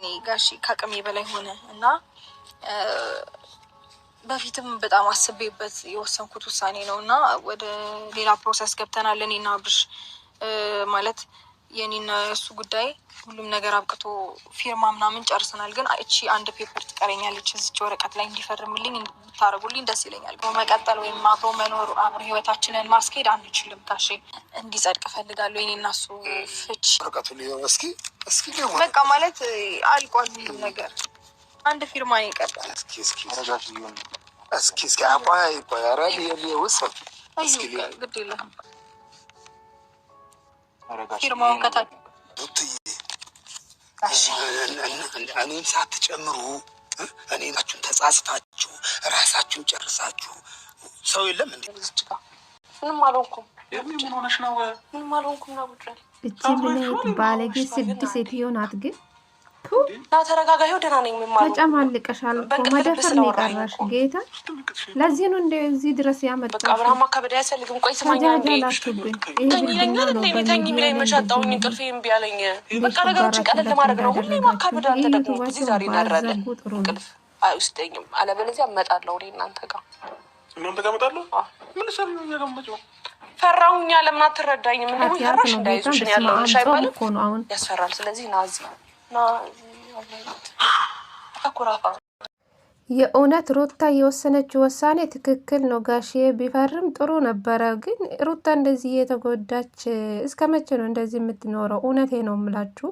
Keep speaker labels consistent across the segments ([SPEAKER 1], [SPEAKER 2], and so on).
[SPEAKER 1] ጋሺ ከአቅሜ በላይ ሆነ እና በፊትም በጣም አስቤበት የወሰንኩት ውሳኔ ነው እና ወደ ሌላ ፕሮሰስ ገብተናል። እኔና አብርሽ ማለት የኔና እሱ ጉዳይ ሁሉም ነገር አብቅቶ ፊርማ ምናምን ጨርሰናል። ግን እቺ አንድ ፔፐር ትቀረኛለች። እዚች ወረቀት ላይ እንዲፈርምልኝ ብታረጉልኝ ደስ ይለኛል። መቀጠል ወይም አብሮ መኖር አብሮ ህይወታችንን ማስኬድ አንችልም። ጋሼ እንዲጸድቅ እፈልጋለሁ። የኔና እሱ ፍች በቃ ማለት አልቋል ሁሉም ነገር። አንድ ፊርማ ነው ይቀርባል።
[SPEAKER 2] እስኪ አቋይ ቆያራል የውሰብ እስኪ
[SPEAKER 1] ግድ የለህም ፊርማውን ከታች
[SPEAKER 2] እኔም ሳትጨምሩ እኔናችሁን ተጻጽታችሁ ራሳችሁን ጨርሳችሁ ሰው የለም እንዴ?
[SPEAKER 1] ምንም አልሆንኩም።
[SPEAKER 2] ምን ሆነሽ ነው?
[SPEAKER 1] ምንም አልሆንኩም ነው ብቻ።
[SPEAKER 3] እቺ ምን ባለጌ ስድስት ሴትዮ ናት ግን
[SPEAKER 1] ተረጋጋ። ይኸው ደህና ነኝ። ምን ማለት
[SPEAKER 3] ተጨማልቀሻል እኮ መደፈር ነው የቀረሽ። ጌታ ለዚህ ነው እንደዚህ ድረስ ያመጣው።
[SPEAKER 1] በቃ አብርሃም አከበደ ያሰልግም። ቆይ ስማኝ አንዴ ተኝ የሚለኝ መሻጣውኝ እንቅልፌ እምቢ አለኝ። በቃ ነገሮችን ቀለል ለማድረግ ነው። ሁሌ ማካበድ አንተ ደግሞ እዚህ ዛሬ እናድራለን። እንቅልፍ አይወስደኝም። አለበለዚያ እመጣለሁ ወደ እናንተ ጋር።
[SPEAKER 2] እናንተ ጋር እመጣለሁ? ምን ሰሪ ነው ያገመጨው?
[SPEAKER 1] ፈራሁኛ። ለምን አትረዳኝም? ምን ነው ያራሽ እንዳይዙሽ ያለው ሻይ ማለት ያስፈራል። ስለዚህ ና እዚህ
[SPEAKER 3] የእውነት ሩታ የወሰነችው ውሳኔ ትክክል ነው። ጋሼ ቢፈርም ጥሩ ነበረ። ግን ሩታ እንደዚህ የተጎዳች እስከ መቼ ነው እንደዚህ የምትኖረው? እውነቴ ነው የምላችሁ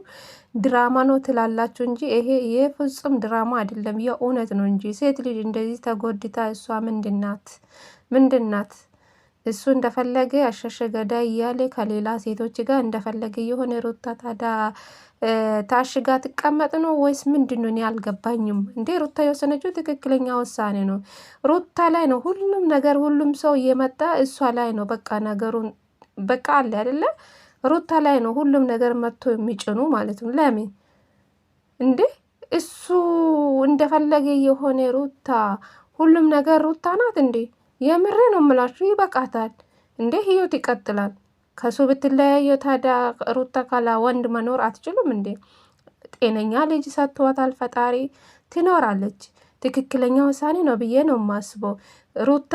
[SPEAKER 3] ድራማ ነው ትላላችሁ እንጂ ይሄ የፍጹም ድራማ አይደለም፣ የእውነት ነው እንጂ ሴት ልጅ እንደዚህ ተጎድታ እሷ ምንድናት? እሱ እንደፈለገ አሸሸ ገዳይ እያለ ከሌላ ሴቶች ጋር እንደፈለገ የሆነ ሩታ ታዲያ ታሽጋ ትቀመጥ ነው ወይስ ምንድን ነው? እኔ አልገባኝም። እንዴ ሩታ የወሰነችው ትክክለኛ ውሳኔ ነው። ሩታ ላይ ነው ሁሉም ነገር፣ ሁሉም ሰው እየመጣ እሷ ላይ ነው በቃ ነገሩን በቃ አለ አይደለ? ሩታ ላይ ነው ሁሉም ነገር መጥቶ የሚጭኑ ማለት ነው። ለምን እንዴ እሱ እንደፈለገ የሆነ ሩታ ሁሉም ነገር ሩታ ናት እንዴ? የምሬ ነው የምላችሁ። ይበቃታል እንዴ ህይወት ይቀጥላል። ከሱ ብትለያየው ታዲያ ሩታ ካላ ወንድ መኖር አትችሉም እንዴ? ጤነኛ ልጅ ሰጥቷታል ፈጣሪ፣ ትኖራለች። ትክክለኛ ውሳኔ ነው ብዬ ነው የማስበው። ሩታ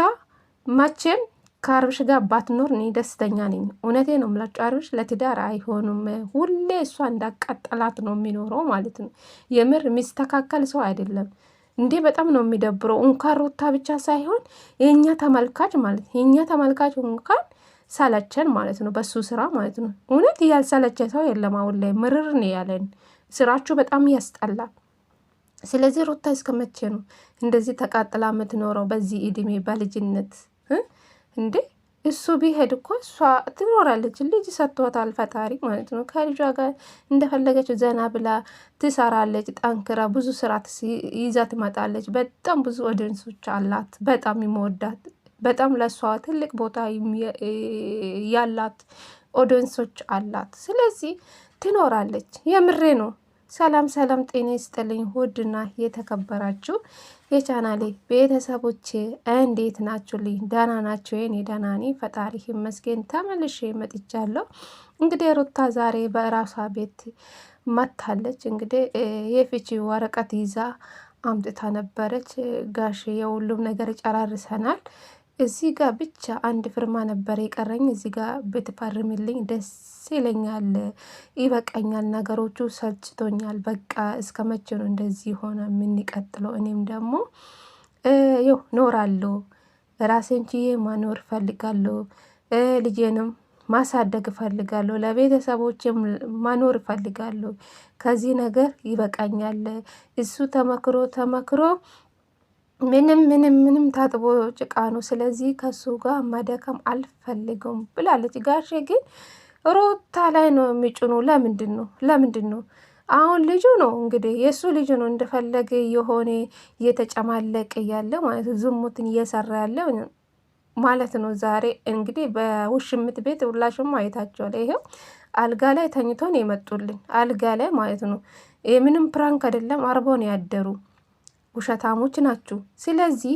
[SPEAKER 3] መቼም ከአብርሽ ጋር ባትኖር እኔ ደስተኛ ነኝ። እውነቴ ነው የምላችሁ። አብርሽ ለትዳር አይሆኑም። ሁሌ እሷ እንዳቃጠላት ነው የሚኖረው ማለት ነው። የምር የሚስተካከል ሰው አይደለም እንዴ። በጣም ነው የሚደብረው። እንኳን ሩታ ብቻ ሳይሆን የእኛ ተመልካች ማለት የእኛ ተመልካች እንኳን ሰለቸን ማለት ነው፣ በሱ ስራ ማለት ነው። እውነት ያልሰለቸ ሰው የለም። አሁን ላይ ምርር ነው ያለን። ስራችሁ በጣም ያስጠላል። ስለዚህ ሩታ እስከ መቼ ነው እንደዚህ ተቃጥላ የምትኖረው በዚህ እድሜ በልጅነት እንዴ? እሱ ቢሄድ እኮ እሷ ትኖራለች። ልጅ ሰጥቶታል ፈጣሪ ማለት ነው። ከልጇ ጋር እንደፈለገች ዘና ብላ ትሰራለች። ጠንክራ ብዙ ስራ ይዛ ትመጣለች። በጣም ብዙ ኦዲየንሶች አላት። በጣም ይመወዳት በጣም ለሷ ትልቅ ቦታ ያላት ኦዲየንሶች አላት። ስለዚህ ትኖራለች። የምሬ ነው። ሰላም ሰላም፣ ጤና ይስጥልኝ ውድና የተከበራችሁ የቻናሌ ቤተሰቦቼ እንዴት ናችሁልኝ? ደህና ናችሁ? የኔ ደህና ነኝ ፈጣሪ ይመስገን። ተመልሼ መጥቻለሁ። እንግዲህ ሩታ ዛሬ በራሷ ቤት መታለች። እንግዲህ የፍቺ ወረቀት ይዛ አምጥታ ነበረች። ጋሽ የሁሉም ነገር ጨራርሰናል። እዚህ ጋር ብቻ አንድ ፍርማ ነበር የቀረኝ። እዚህ ጋር ብትፈርምልኝ ደስ ይለኛል። ይበቃኛል፣ ነገሮቹ ሰልችቶኛል። በቃ እስከ መቼ ነው እንደዚህ ሆነ የምንቀጥለው? እኔም ደግሞ ይው ኖራለሁ፣ ራሴን ችዬ ማኖር ፈልጋለሁ። ልጄንም ማሳደግ ፈልጋለሁ። ለቤተሰቦችም ማኖር ፈልጋለሁ። ከዚህ ነገር ይበቃኛል። እሱ ተመክሮ ምንም ታጥቦ ጭቃ ነው። ስለዚህ ከሱ ጋር መደከም አልፈልግም ብላለች። ጋሼ ግን ሩታ ላይ ነው የሚጭኑ። ለምንድን ነው? አሁን ልጁ ነው እንግዲህ የእሱ ልጁ ነው እንደፈለገ የሆነ እየተጨማለቀ ያለ ማለት ዝሙትን እየሰራ ያለ ማለት ነው። ዛሬ እንግዲህ በውሽምት ቤት ሁላችሁም አይታችኋል። ይሄው አልጋ ላይ ተኝቶ ነው የመጡልን። አልጋ ላይ ማለት ነው። ምንም ፕራንክ አይደለም። አርቦ ነው ያደሩ። ውሸታሞች ናችሁ። ስለዚህ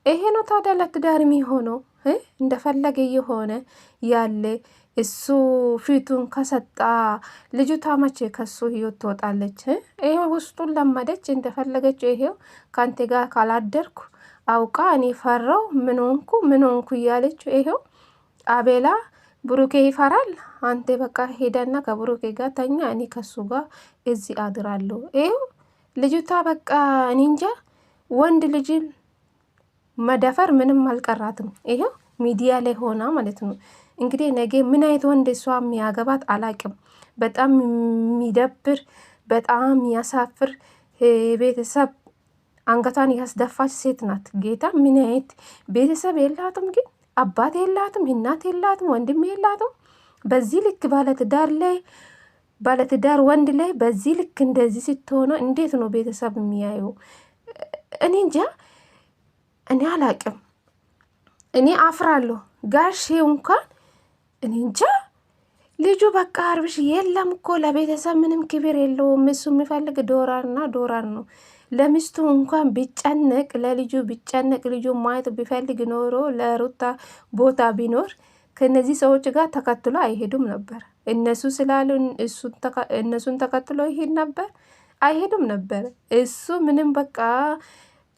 [SPEAKER 3] ይሄ ነው ታዲያ ለትዳር የሚሆነው። እንደፈለገ የሆነ ያለ እሱ ፊቱን ከሰጣ ልጅቷ መቼ ከሱ ህይወት ትወጣለች? ይሄው ውስጡን ለመደች እንደፈለገች። ይሄው ከአንቴ ጋር ካላደርኩ አውቃ እኔ ፈራው ምን ሆንኩ እያለች ይሄው አቤላ ብሩኬ ይፈራል። አንተ በቃ ሄደና ከብሩኬ ጋር ተኛ፣ እኔ ከሱ ጋር እዚህ አድራለሁ። ይሄው ልጅቷ በቃ እኔ እንጃ ወንድ ልጅን መደፈር ምንም አልቀራትም። ይሄው ሚዲያ ላይ ሆና ማለት ነው። እንግዲህ ነገ ምን አይነት ወንድ እሷ የሚያገባት አላቅም። በጣም የሚደብር በጣም የሚያሳፍር ቤተሰብ አንገቷን ያስደፋች ሴት ናት። ጌታ ምን አይነት ቤተሰብ የላትም ግን አባት የላትም፣ እናት የላትም፣ ወንድም የላትም። በዚህ ልክ ባለትዳር ወንድ ላይ በዚህ ልክ እንደዚህ ስትሆነ እንዴት ነው ቤተሰብ የሚያዩ? እኔ እንጃ፣ እኔ አላቅም። እኔ አፍራለሁ። ጋሼ እንኳን እኔ እንጃ ልጁ በቃ አብርሽ የለም እኮ ለቤተሰብ ምንም ክብር የለውም። እሱ የሚፈልግ ዶራርና ዶራር ነው። ለሚስቱ እንኳን ቢጨነቅ ለልጁ ቢጨነቅ ልጁ ማየት ቢፈልግ ኖሮ ለሩታ ቦታ ቢኖር ከነዚህ ሰዎች ጋር ተከትሎ አይሄዱም ነበር። እነሱ ስላሉ እነሱን ተከትሎ ይሄድ ነበር? አይሄዱም ነበር። እሱ ምንም በቃ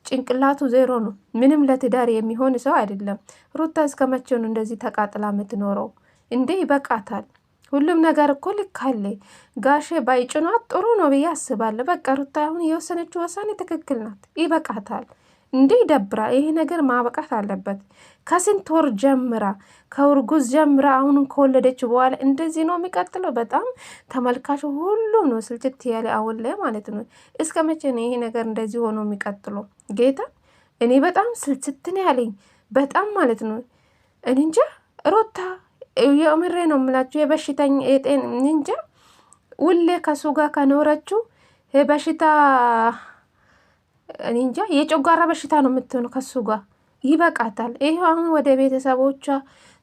[SPEAKER 3] ጭንቅላቱ ዜሮ ነው። ምንም ለትዳር የሚሆን ሰው አይደለም። ሩታ እስከ መቼ ነው እንደዚህ ተቃጥላ የምትኖረው እንዴ? ይበቃታል። ሁሉም ነገር እኮ ልክ አለ። ጋሼ ባይጭኗት ጥሩ ነው ብዬ አስባለሁ። በቃ ሩታ አሁን የወሰነችው ውሳኔ ትክክል ናት። ይበቃታል። እንዴ ይደብራ። ይሄ ነገር ማበቃት አለበት። ከስንት ወር ጀምራ ከውርጉዝ ጀምራ አሁንም ከወለደች በኋላ እንደዚህ ነው የሚቀጥለው? በጣም ተመልካቹ ሁሉም ነው ስልችት ያለ አሁን ላይ ማለት ነው። እስከ መቼ ነው ይሄ ነገር እንደዚህ ሆኖ የሚቀጥለው? ጌታ እኔ በጣም ስልችትን ያለኝ በጣም ማለት ነው። እኔ እንጃ ሩታ የምሬ ነው የምላችሁ የበሽተኛ የጤን እንጃ ሁሌ ከሱ ጋር ከኖረችው በሽታ እኔ እንጃ የጨጓራ በሽታ ነው የምትሆነው ከሱ ጋር። ይበቃታል። ይሄ አሁን ወደ ቤተሰቦቿ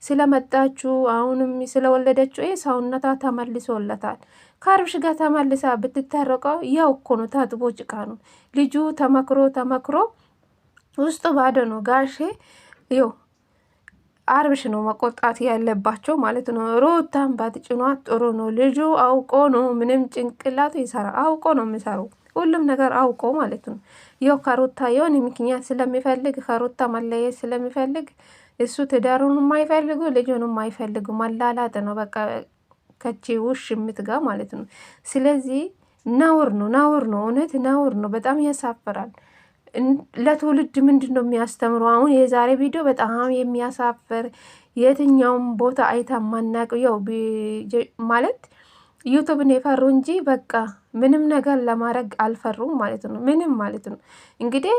[SPEAKER 3] ስለመጣችሁ አሁንም ስለወለደችው ይሄ ሰውነቷ ተመልሶለታል። ከአብርሽ ጋር ተመልሳ ብትታረቀው ያው እኮ ነው፣ ታጥቦ ጭቃ ነው። ልጁ ተመክሮ ውስጡ ባዶ ነው። ጋሼ ይው አብርሽ ነው መቆጣት ያለባቸው ማለት ነው። ሩታን ባትጭኗት ጥሩ ነው። ልጁ አውቆ ነው ምንም ጭንቅላቱ ይሰራ አውቆ ነው የሚሰራው ሁሉም ነገር አውቆ ማለት ነው። ያው ከሩታ የሆነ ምክንያት ስለሚፈልግ ከሩታ መለየት ስለሚፈልግ እሱ ትዳሩን የማይፈልጉ ልጁን የማይፈልጉ መላላጥ ነው በቃ ከቼ ውሽ የምትጋ ማለት ነው። ስለዚህ ነውር ነው እውነት ነውር ነው። በጣም ያሳፍራል። ለትውልድ ምንድን ነው የሚያስተምሩ? አሁን የዛሬ ቪዲዮ በጣም የሚያሳፍር የትኛውም ቦታ አይታ ማናቅ ያው ማለት ዩቱብን የፈሩ እንጂ በቃ ምንም ነገር ለማድረግ አልፈሩም ማለት ነው። ምንም ማለት ነው። እንግዲህ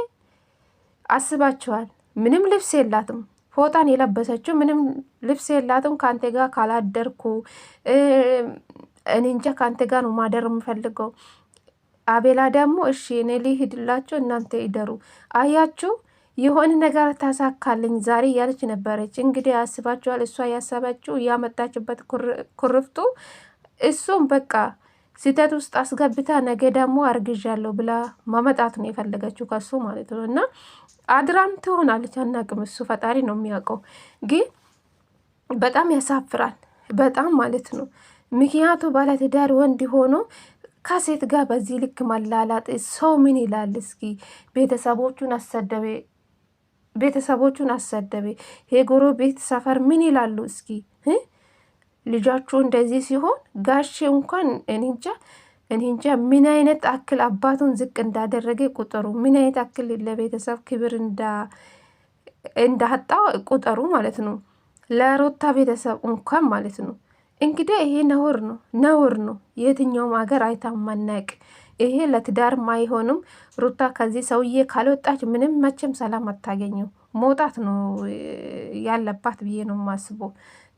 [SPEAKER 3] አስባችኋል። ምንም ልብስ የላትም ፎጣን የለበሰችው ምንም ልብስ የላትም። ከአንተ ጋር ካላደርኩ እኔ እንጃ ከአንተ ጋር ነው ማደር የምፈልገው። አቤላ ደግሞ እሺ እኔ ልሂድላችሁ እናንተ ይደሩ። አያችሁ የሆነ ነገር ታሳካልኝ ዛሬ እያለች ነበረች። እንግዲህ አስባችኋል። እሷ ያሰበችው እያመጣችበት ኩርፍቱ እሱም በቃ ስህተት ውስጥ አስገብታ ነገ ደግሞ አርግዣለሁ ብላ ማመጣት ነው የፈለገችው ከሱ ማለት ነው። እና አድራም ትሆናለች አናቅም። እሱ ፈጣሪ ነው የሚያውቀው። ግን በጣም ያሳፍራል። በጣም ማለት ነው። ምክንያቱ ባለትዳር ወንድ ሆኖ ከሴት ጋር በዚህ ልክ መላላጥ ሰው ምን ይላል? እስኪ ቤተሰቦቹን አሰደቤ የጎረቤት ሰፈር ምን ይላሉ? እስኪ ልጃችሁ እንደዚህ ሲሆን ጋሼ እንኳን እኔ እንጃ ምን አይነት አክል አባቱን ዝቅ እንዳደረገ ቁጠሩ። ምን አይነት አክል ለቤተሰብ ክብር እንዳጣ ቁጠሩ ማለት ነው። ለሩታ ቤተሰብ እንኳን ማለት ነው። እንግዲህ ይሄ ነውር ነው። የትኛውም ሀገር አይታማናቅ። ይሄ ለትዳርም አይሆንም። ሩታ ከዚህ ሰውዬ ካልወጣች ምንም መቼም ሰላም አታገኘው። መውጣት ነው ያለባት ብዬ ነው የማስበው።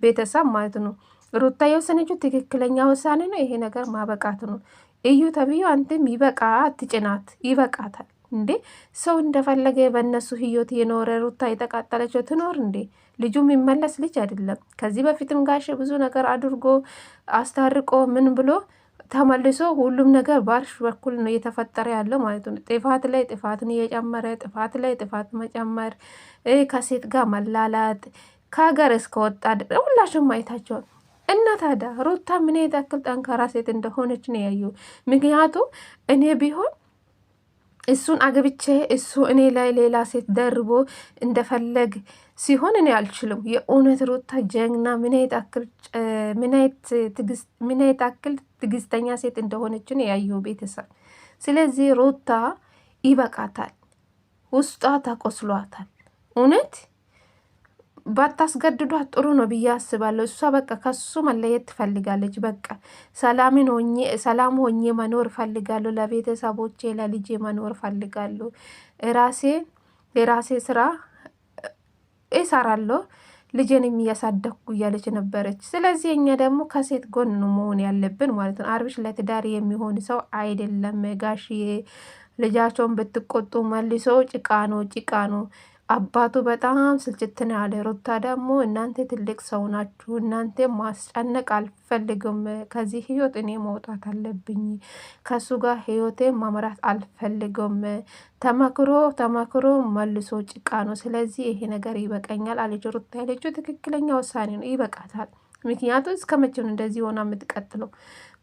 [SPEAKER 3] ቤተሰብ ማለት ነው። ሩታ የወሰነችው ትክክለኛ ውሳኔ ነው። ይሄ ነገር ማበቃት ነው። እዩ ተብዮ አንተም ይበቃ፣ አትጭናት፣ ይበቃታል። እንዴ ሰው እንደፈለገ በእነሱ ህይወት የኖረ ሩታ የተቃጠለችው ትኖር እንዴ? ልጁ የሚመለስ ልጅ አይደለም። ከዚህ በፊትም ጋሼ ብዙ ነገር አድርጎ አስታርቆ ምን ብሎ ተመልሶ ሁሉም ነገር በአብርሽ በኩል ነው እየተፈጠረ ያለው ማለት ነው። ጥፋት ላይ ጥፋትን እየጨመረ ጥፋት ላይ ጥፋት መጨመር፣ ከሴት ጋር መላላጥ፣ ከሀገር እስከወጣ ሁላችሁም አይታቸዋል። እና ታዲያ ሩታ ምን ያክል ጠንካራ ሴት እንደሆነች ነው ያየው። ምክንያቱም እኔ ቢሆን እሱን አገብቼ እሱ እኔ ላይ ሌላ ሴት ደርቦ እንደፈለግ ሲሆን እኔ አልችልም። የእውነት ሩታ ጀግና ምን ያክል ትግስተኛ ሴት እንደሆነችን ያየው ቤተሰብ። ስለዚህ ሩታ ይበቃታል፣ ውስጧ ተቆስሏታል። እውነት ባታስገድዷት ጥሩ ነው ብዬ አስባለሁ። እሷ በቃ ከሱ መለየት ትፈልጋለች። በቃ ሰላም ሆኜ መኖር ፈልጋለሁ፣ ለቤተሰቦቼ ለልጄ መኖር ፈልጋለሁ፣ የራሴ ስራ እሰራለሁ፣ ልጄንም እያሳደግኩ እያለች ነበረች። ስለዚህ እኛ ደግሞ ከሴት ጎን ነው መሆን ያለብን ማለት ነው። አብርሽ ለትዳር የሚሆን ሰው አይደለም ጋሽዬ። ልጃቸውን ብትቆጡ መልሶ ጭቃ ነው። አባቱ በጣም ስልችት ነው ያለ። ሩታ ደግሞ እናንተ ትልቅ ሰው ናችሁ፣ እናንተ ማስጨነቅ አልፈልግም፣ ከዚህ ህይወት እኔ መውጣት አለብኝ፣ ከሱ ጋር ህይወቴ ማምራት አልፈልግም፣ ተመክሮ መልሶ ጭቃ ነው። ስለዚህ ይሄ ነገር ይበቃኛል አለች ሩታ። ያለችው ትክክለኛ ውሳኔ ነው፣ ይበቃታል። ምክንያቱም እስከ መቼ ነው እንደዚህ ሆና የምትቀጥለው?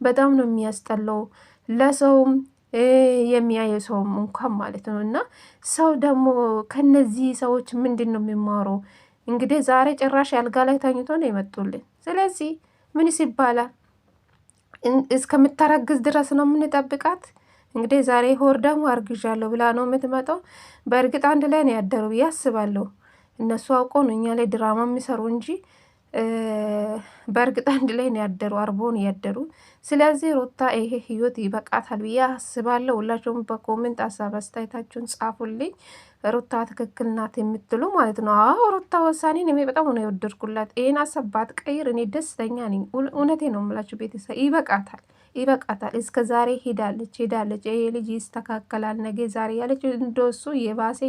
[SPEAKER 3] በጣም ነው የሚያስጠላው ለሰውም የሚያየ ሰውም እንኳን ማለት ነው። እና ሰው ደግሞ ከነዚህ ሰዎች ምንድን ነው የሚማረው? እንግዲህ ዛሬ ጭራሽ አልጋ ላይ ተኝቶ ነው የመጡልን። ስለዚህ ምንስ ይባላል? እስከምታረግዝ ድረስ ነው የምንጠብቃት። እንግዲህ ዛሬ ሆር ደግሞ አርግዣለሁ ብላ ነው የምትመጣው። በእርግጥ አንድ ላይ ነው ያደሩ ብዬ አስባለሁ። እነሱ አውቀው ነው እኛ ላይ ድራማ የሚሰሩ እንጂ በእርግጥ አንድ ላይ ነው ያደሩ፣ አርቦ ነው ያደሩ። ስለዚህ ሩታ ይሄ ህይወት ይበቃታል ብዬ አስባለሁ። ሁላችሁም በኮሜንት ሀሳብ አስተያየታችሁን ጻፉልኝ። ሩታ ትክክል ናት የምትሉ ማለት ነው። አዎ ሩታ ወሳኔን እኔ በጣም ነው የወደድኩላት። ይሄን ሀሳብ ባትቀይር እኔ ደስተኛ ነኝ። እውነቴ ነው የምላችሁ ቤተሰብ፣ ይበቃታል። እስከ ዛሬ ሄዳለች። ይሄ ልጅ ይስተካከላል ነገ ዛሬ ያለች እንደሱ የባሴ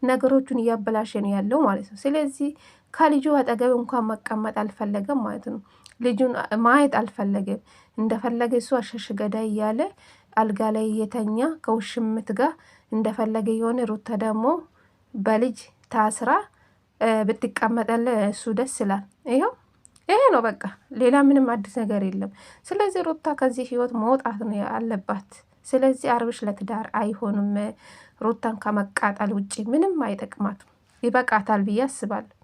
[SPEAKER 3] ነገሮቹን እያበላሸ ነው ያለው ማለት ነው። ስለዚህ ከልጁ አጠገብ እንኳን መቀመጥ አልፈለገም ማለት ነው። ልጁን ማየት አልፈለገም። እንደፈለገ እሱ አሸሽ ገዳይ እያለ አልጋ ላይ እየተኛ ከውሽምት ጋር እንደፈለገ የሆነ ሩታ ደግሞ በልጅ ታስራ ብትቀመጠለ እሱ ደስ ይላል። ይሄ ነው በቃ፣ ሌላ ምንም አዲስ ነገር የለም። ስለዚህ ሩታ ከዚህ ህይወት መውጣት ነው አለባት። ስለዚህ አብርሽ ለትዳር አይሆንም። ሩታን ከመቃጠል ውጭ ምንም አይጠቅማትም። ይበቃታል ብዬ አስባለሁ።